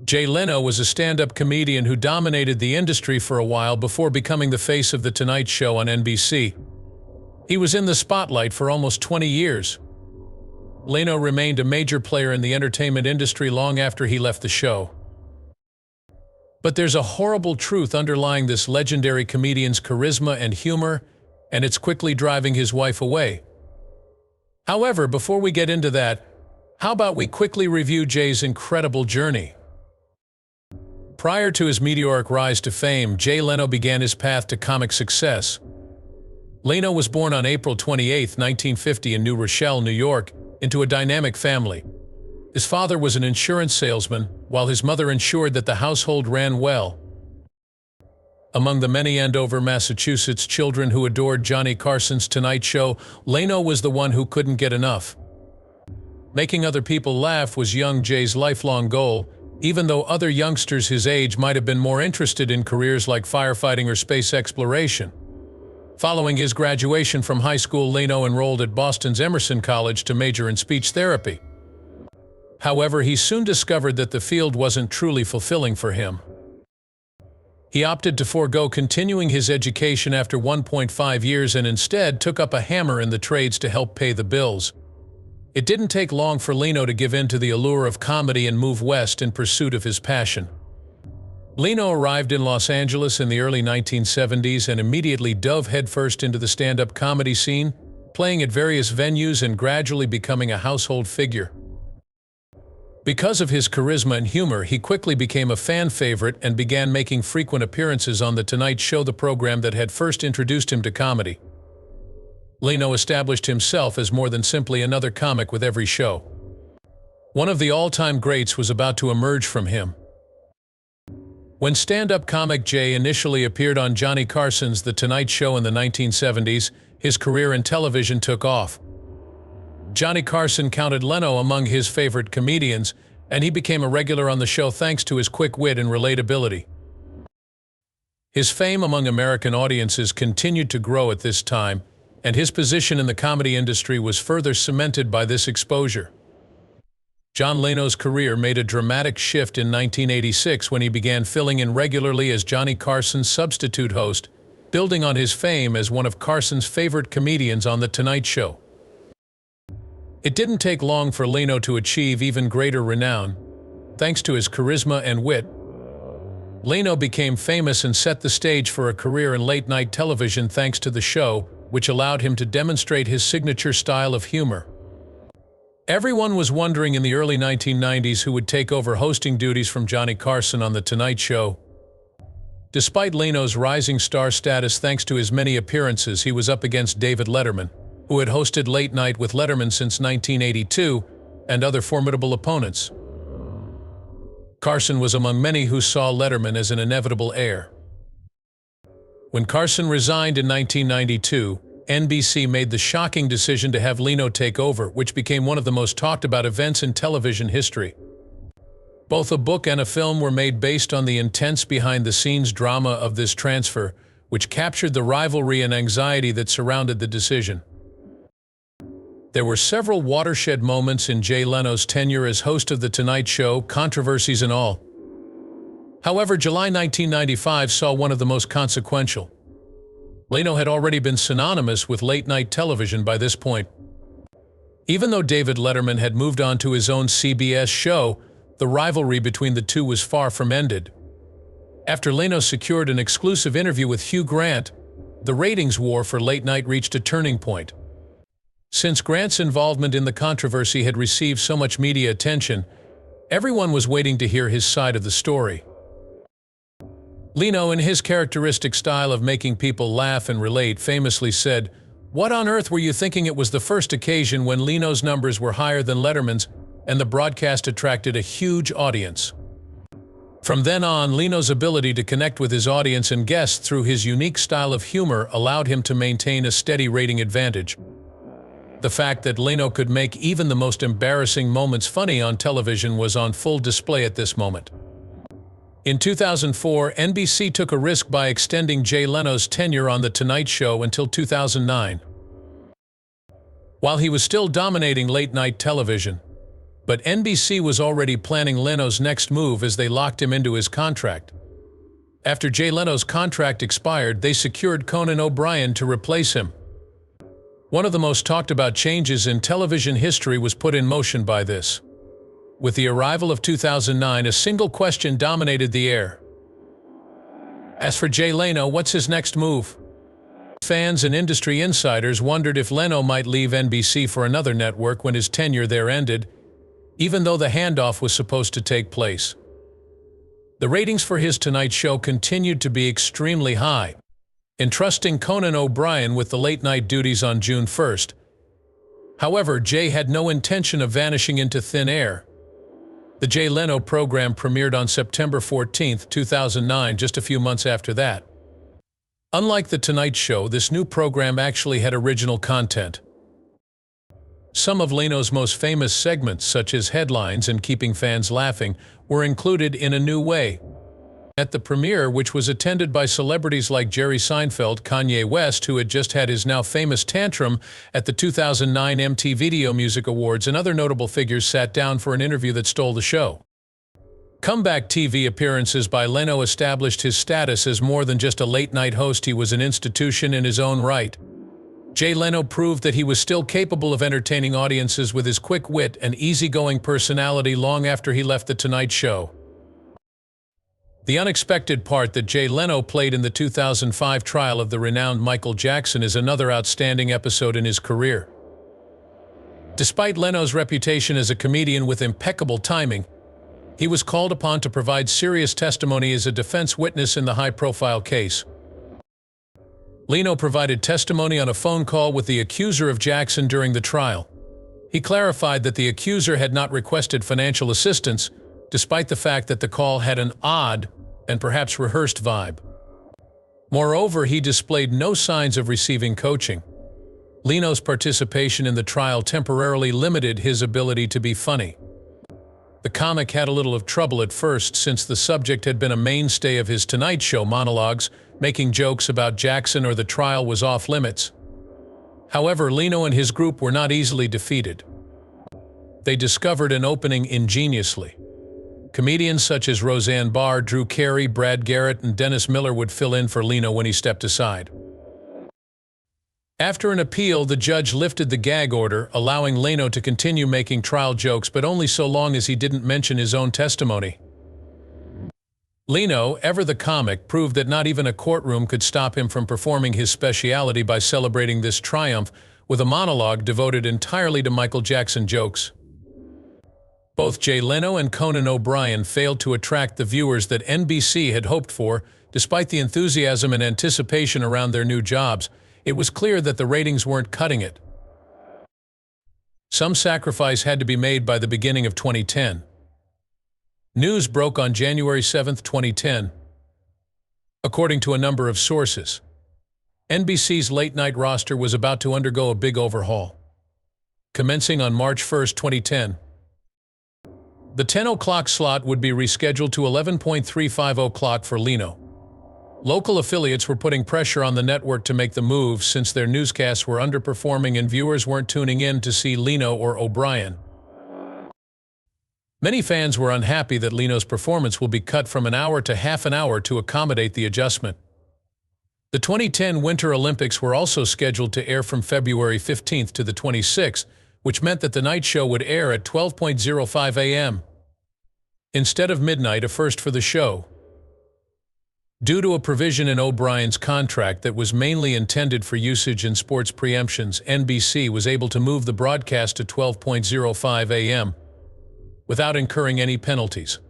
Jay Leno was a stand-up comedian who dominated the industry for a while before becoming the face of The Tonight Show on NBC. He was in the spotlight for almost 20 years. Leno remained a major player in the entertainment industry long after he left the show. But there's a horrible truth underlying this legendary comedian's charisma and humor, and it's quickly driving his wife away. However, before we get into that, how about we quickly review Jay's incredible journey? Prior to his meteoric rise to fame, Jay Leno began his path to comic success. Leno was born on April 28, 1950 in New Rochelle, New York, into a dynamic family. His father was an insurance salesman, while his mother ensured that the household ran well. Among the many Andover, Massachusetts children who adored Johnny Carson's Tonight Show, Leno was the one who couldn't get enough. Making other people laugh was young Jay's lifelong goal, even though other youngsters his age might have been more interested in careers like firefighting or space exploration. Following his graduation from high school, Leno enrolled at Boston's Emerson College to major in speech therapy. However, he soon discovered that the field wasn't truly fulfilling for him. He opted to forego continuing his education after 1.5 years and instead took up a hammer in the trades to help pay the bills. It didn't take long for Leno to give in to the allure of comedy and move west in pursuit of his passion. Leno arrived in Los Angeles in the early 1970s and immediately dove headfirst into the stand-up comedy scene, playing at various venues and gradually becoming a household figure. Because of his charisma and humor, he quickly became a fan favorite and began making frequent appearances on The Tonight Show, the program that had first introduced him to comedy. Leno established himself as more than simply another comic with every show. One of the all-time greats was about to emerge from him. When stand-up comic Jay initially appeared on Johnny Carson's The Tonight Show in the 1970s, his career in television took off. Johnny Carson counted Leno among his favorite comedians, and he became a regular on the show thanks to his quick wit and relatability. His fame among American audiences continued to grow at this time, and his position in the comedy industry was further cemented by this exposure. John Leno's career made a dramatic shift in 1986 when he began filling in regularly as Johnny Carson's substitute host, building on his fame as one of Carson's favorite comedians on The Tonight Show. It didn't take long for Leno to achieve even greater renown. Thanks to his charisma and wit, Leno became famous and set the stage for a career in late-night television thanks to the show, which allowed him to demonstrate his signature style of humor. Everyone was wondering in the early 1990s who would take over hosting duties from Johnny Carson on The Tonight Show. Despite Leno's rising star status thanks to his many appearances, he was up against David Letterman, who had hosted Late Night with Letterman since 1982, and other formidable opponents. Carson was among many who saw Letterman as an inevitable heir. When Carson resigned in 1992, NBC made the shocking decision to have Leno take over, which became one of the most talked about events in television history. Both a book and a film were made based on the intense behind-the-scenes drama of this transfer, which captured the rivalry and anxiety that surrounded the decision. There were several watershed moments in Jay Leno's tenure as host of The Tonight Show, controversies and all. However, July 1995 saw one of the most consequential. Leno had already been synonymous with late-night television by this point. Even though David Letterman had moved on to his own CBS show, the rivalry between the two was far from ended. After Leno secured an exclusive interview with Hugh Grant, the ratings war for late night reached a turning point. Since Grant's involvement in the controversy had received so much media attention, everyone was waiting to hear his side of the story. Leno, in his characteristic style of making people laugh and relate, famously said, "What on earth were you thinking? It was the first occasion when Leno's numbers were higher than Letterman's, and the broadcast attracted a huge audience." From then on, Leno's ability to connect with his audience and guests through his unique style of humor allowed him to maintain a steady rating advantage. The fact that Leno could make even the most embarrassing moments funny on television was on full display at this moment. In 2004, NBC took a risk by extending Jay Leno's tenure on The Tonight Show until 2009. While he was still dominating late-night television, But NBC was already planning Leno's next move as they locked him into his contract. After Jay Leno's contract expired, they secured Conan O'Brien to replace him. One of the most talked about changes in television history was put in motion by this. With the arrival of 2009, a single question dominated the air. As for Jay Leno, what's his next move? Fans and industry insiders wondered if Leno might leave NBC for another network when his tenure there ended, even though the handoff was supposed to take place. The ratings for his Tonight Show continued to be extremely high, entrusting Conan O'Brien with the late-night duties on June 1st. However, Jay had no intention of vanishing into thin air. The Jay Leno program premiered on September 14, 2009, just a few months after that. Unlike The Tonight Show, this new program actually had original content. Some of Leno's most famous segments, such as Headlines and Keeping Fans Laughing, were included in a new way. At the premiere, which was attended by celebrities like Jerry Seinfeld, Kanye West, who had just had his now famous tantrum at the 2009 MTV Video Music Awards, and other notable figures sat down for an interview that stole the show. Comeback TV appearances by Leno established his status as more than just a late-night host. He was an institution in his own right. Jay Leno proved that he was still capable of entertaining audiences with his quick wit and easygoing personality long after he left The Tonight Show. The unexpected part that Jay Leno played in the 2005 trial of the renowned Michael Jackson is another outstanding episode in his career. Despite Leno's reputation as a comedian with impeccable timing, he was called upon to provide serious testimony as a defense witness in the high-profile case. Leno provided testimony on a phone call with the accuser of Jackson during the trial. He clarified that the accuser had not requested financial assistance, despite the fact that the call had an odd and perhaps rehearsed vibe. Moreover, he displayed no signs of receiving coaching. Leno's participation in the trial temporarily limited his ability to be funny. The comic had a little of trouble at first, since the subject had been a mainstay of his Tonight Show monologues. Making jokes about Jackson or the trial was off limits. However, Leno and his group were not easily defeated. They discovered an opening ingeniously. Comedians such as Roseanne Barr, Drew Carey, Brad Garrett, and Dennis Miller would fill in for Leno when he stepped aside. After an appeal, the judge lifted the gag order, allowing Leno to continue making trial jokes, but only so long as he didn't mention his own testimony. Leno, ever the comic, proved that not even a courtroom could stop him from performing his speciality by celebrating this triumph with a monologue devoted entirely to Michael Jackson jokes. Both Jay Leno and Conan O'Brien failed to attract the viewers that NBC had hoped for. Despite the enthusiasm and anticipation around their new jobs, it was clear that the ratings weren't cutting it. Some sacrifice had to be made by the beginning of 2010. News broke on January 7, 2010. According to a number of sources, NBC's late-night roster was about to undergo a big overhaul. Commencing on March 1, 2010, the 10 o'clock slot would be rescheduled to 11:35 o'clock for Leno. Local affiliates were putting pressure on the network to make the move, since their newscasts were underperforming and viewers weren't tuning in to see Leno or O'Brien. Many fans were unhappy that Leno's performance will be cut from an hour to half an hour to accommodate the adjustment. The 2010 Winter Olympics were also scheduled to air from February 15th to the 26th, which meant that the night show would air at 12:05 a.m. instead of midnight, a first for the show. Due to a provision in O'Brien's contract that was mainly intended for usage in sports preemptions, NBC was able to move the broadcast to 12:05 a.m. without incurring any penalties.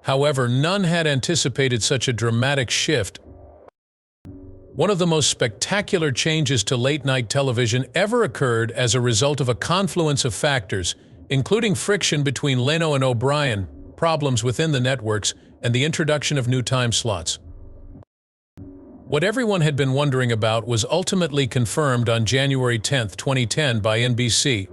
However, none had anticipated such a dramatic shift. One of the most spectacular changes to late-night television ever occurred as a result of a confluence of factors, including friction between Leno and O'Brien, problems within the networks, and the introduction of new time slots. What everyone had been wondering about was ultimately confirmed on January 10, 2010 by NBC.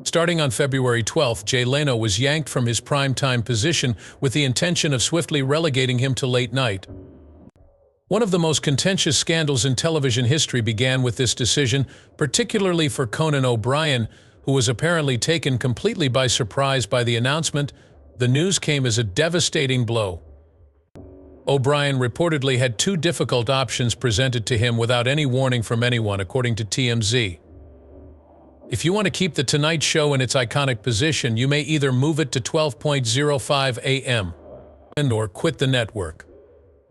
Starting on February 12th, Jay Leno was yanked from his primetime position with the intention of swiftly relegating him to late night. One of the most contentious scandals in television history began with this decision, particularly for Conan O'Brien, who was apparently taken completely by surprise by the announcement. The news came as a devastating blow. O'Brien reportedly had two difficult options presented to him without any warning from anyone, according to TMZ. If you want to keep The Tonight Show in its iconic position, you may either move it to 12:05 a.m. or quit the network.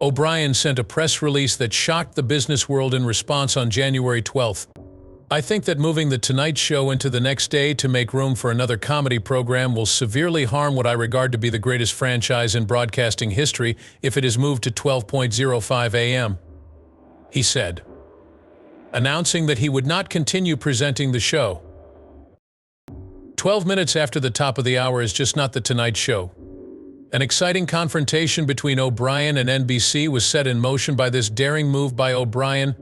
O'Brien sent a press release that shocked the business world in response on January 12th. I think that moving The Tonight Show into the next day to make room for another comedy program will severely harm what I regard to be the greatest franchise in broadcasting history if it is moved to 12:05 a.m., he said, announcing that he would not continue presenting the show. 12 minutes after the top of the hour is just not The Tonight Show. An exciting confrontation between O'Brien and NBC was set in motion by this daring move by O'Brien,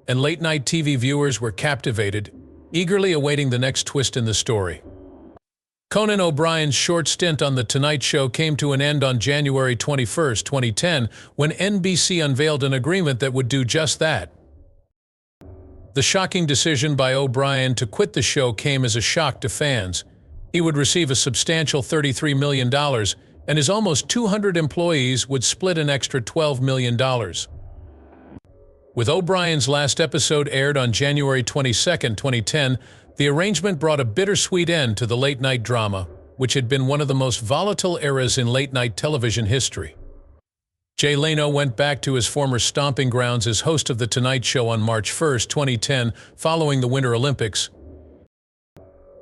and late-night TV viewers were captivated, eagerly awaiting the next twist in the story. Conan O'Brien's short stint on The Tonight Show came to an end on January 21, 2010, when NBC unveiled an agreement that would do just that. The shocking decision by O'Brien to quit the show came as a shock to fans. He would receive a substantial $33 million, and his almost 200 employees would split an extra $12 million. With O'Brien's last episode aired on January 22, 2010, the arrangement brought a bittersweet end to the late-night drama, which had been one of the most volatile eras in late-night television history. Jay Leno went back to his former stomping grounds as host of The Tonight Show on March 1, 2010, following the Winter Olympics.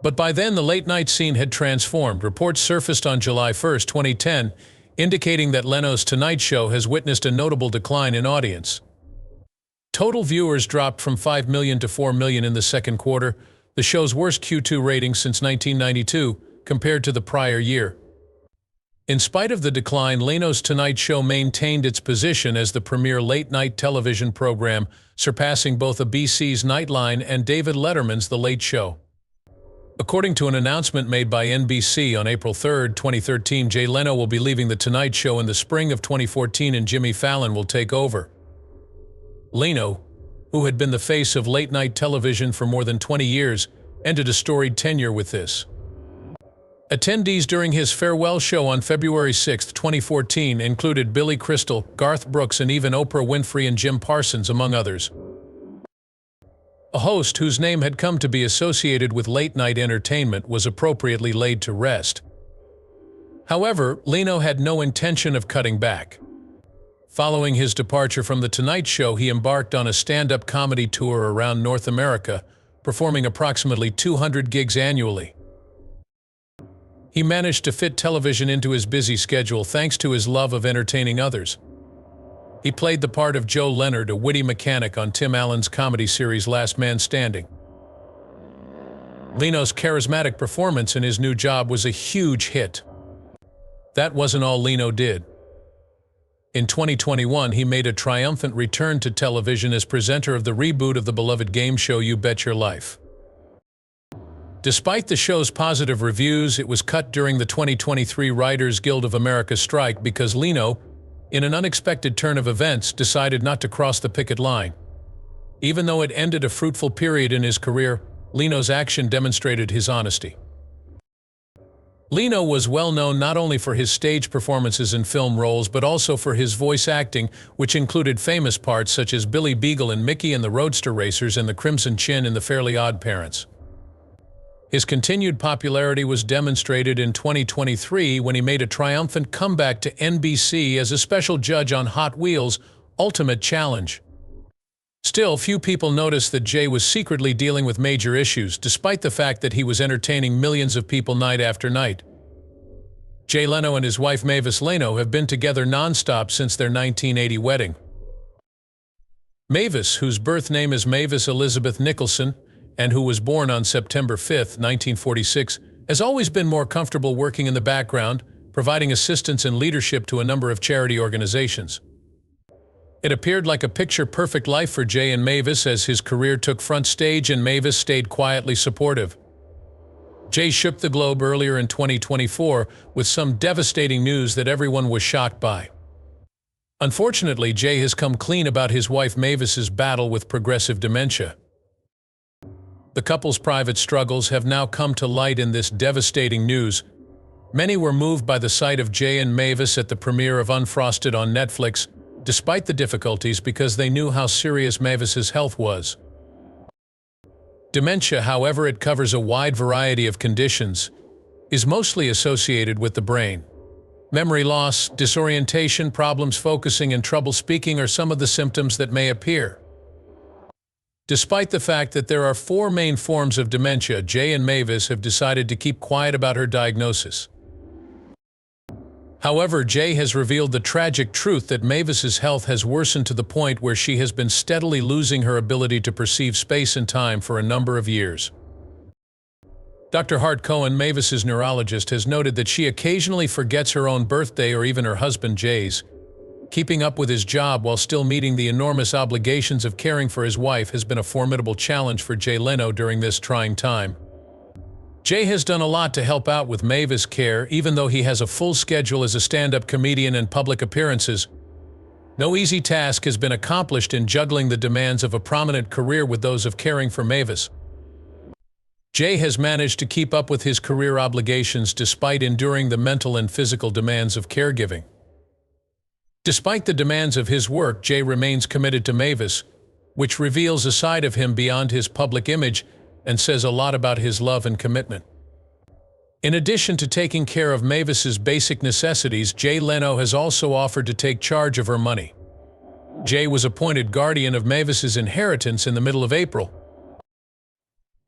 But by then, the late-night scene had transformed. Reports surfaced on July 1, 2010, indicating that Leno's Tonight Show has witnessed a notable decline in audience. Total viewers dropped from 5 million to 4 million in the second quarter, the show's worst Q2 rating since 1992, compared to the prior year. In spite of the decline, Leno's Tonight Show maintained its position as the premier late-night television program, surpassing both ABC's Nightline and David Letterman's The Late Show. According to an announcement made by NBC on April 3, 2013, Jay Leno will be leaving The Tonight Show in the spring of 2014 and Jimmy Fallon will take over. Leno, who had been the face of late-night television for more than 20 years, ended a storied tenure with this. Attendees during his farewell show on February 6, 2014 included Billy Crystal, Garth Brooks, and even Oprah Winfrey and Jim Parsons, among others. A host whose name had come to be associated with late-night entertainment was appropriately laid to rest. However, Leno had no intention of cutting back. Following his departure from The Tonight Show, he embarked on a stand-up comedy tour around North America, performing approximately 200 gigs annually. He managed to fit television into his busy schedule thanks to his love of entertaining others. He played the part of Joe Leonard, a witty mechanic on Tim Allen's comedy series Last Man Standing. Leno's charismatic performance in his new job was a huge hit. That wasn't all Leno did. In 2021, he made a triumphant return to television as presenter of the reboot of the beloved game show You Bet Your Life. Despite the show's positive reviews, it was cut during the 2023 Writers Guild of America strike because Leno, in an unexpected turn of events, decided not to cross the picket line. Even though it ended a fruitful period in his career, Leno's action demonstrated his honesty. Leno was well known not only for his stage performances and film roles, but also for his voice acting, which included famous parts such as Billy Beagle in Mickey and the Roadster Racers and the Crimson Chin in The Fairly Odd Parents. His continued popularity was demonstrated in 2023 when he made a triumphant comeback to NBC as a special judge on Hot Wheels' Ultimate Challenge. Still, few people noticed that Jay was secretly dealing with major issues, despite the fact that he was entertaining millions of people night after night. Jay Leno and his wife Mavis Leno have been together non-stop since their 1980 wedding. Mavis, whose birth name is Mavis Elizabeth Nicholson, and who was born on September 5, 1946, has always been more comfortable working in the background, providing assistance and leadership to a number of charity organizations. It appeared like a picture-perfect life for Jay and Mavis as his career took front stage and Mavis stayed quietly supportive. Jay shook the globe earlier in 2024 with some devastating news that everyone was shocked by. Unfortunately, Jay has come clean about his wife Mavis's battle with progressive dementia. The couple's private struggles have now come to light in this devastating news. Many were moved by the sight of Jay and Mavis at the premiere of Unfrosted on Netflix, despite the difficulties, because they knew how serious Mavis's health was. Dementia, however it covers a wide variety of conditions, is mostly associated with the brain. Memory loss, disorientation, problems focusing, and trouble speaking are some of the symptoms that may appear. Despite the fact that there are 4 main forms of dementia, Jay and Mavis have decided to keep quiet about her diagnosis. However, Jay has revealed the tragic truth that Mavis's health has worsened to the point where she has been steadily losing her ability to perceive space and time for a number of years. Dr. Hart Cohen, Mavis's neurologist, has noted that she occasionally forgets her own birthday or even her husband Jay's. Keeping up with his job while still meeting the enormous obligations of caring for his wife has been a formidable challenge for Jay Leno during this trying time. Jay has done a lot to help out with Mavis' care, even though he has a full schedule as a stand-up comedian and public appearances. No easy task has been accomplished in juggling the demands of a prominent career with those of caring for Mavis. Jay has managed to keep up with his career obligations despite enduring the mental and physical demands of caregiving. Despite the demands of his work, Jay remains committed to Mavis, which reveals a side of him beyond his public image and says a lot about his love and commitment. In addition to taking care of Mavis's basic necessities, Jay Leno has also offered to take charge of her money. Jay was appointed guardian of Mavis's inheritance in the middle of April.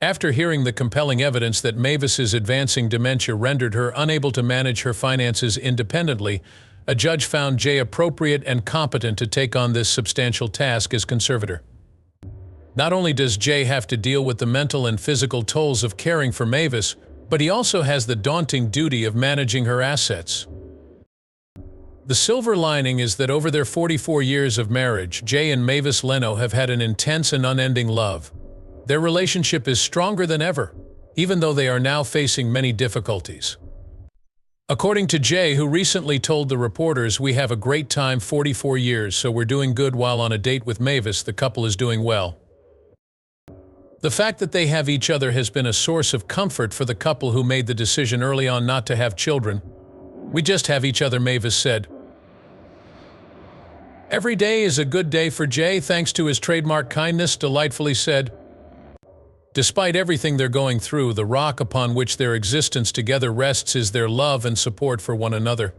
After hearing the compelling evidence that Mavis's advancing dementia rendered her unable to manage her finances independently, a judge found Jay appropriate and competent to take on this substantial task as conservator. Not only does Jay have to deal with the mental and physical tolls of caring for Mavis, but he also has the daunting duty of managing her assets. The silver lining is that over their 44 years of marriage, Jay and Mavis Leno have had an intense and unending love. Their relationship is stronger than ever, even though they are now facing many difficulties. According to Jay, who recently told the reporters, "We have a great time, 44 years, so we're doing good while on a date with Mavis, the couple is doing well." The fact that they have each other has been a source of comfort for the couple who made the decision early on not to have children. "We just have each other," Mavis said. "Every day is a good day for Jay, thanks to his trademark kindness," delightfully said. Despite everything they're going through, the rock upon which their existence together rests is their love and support for one another.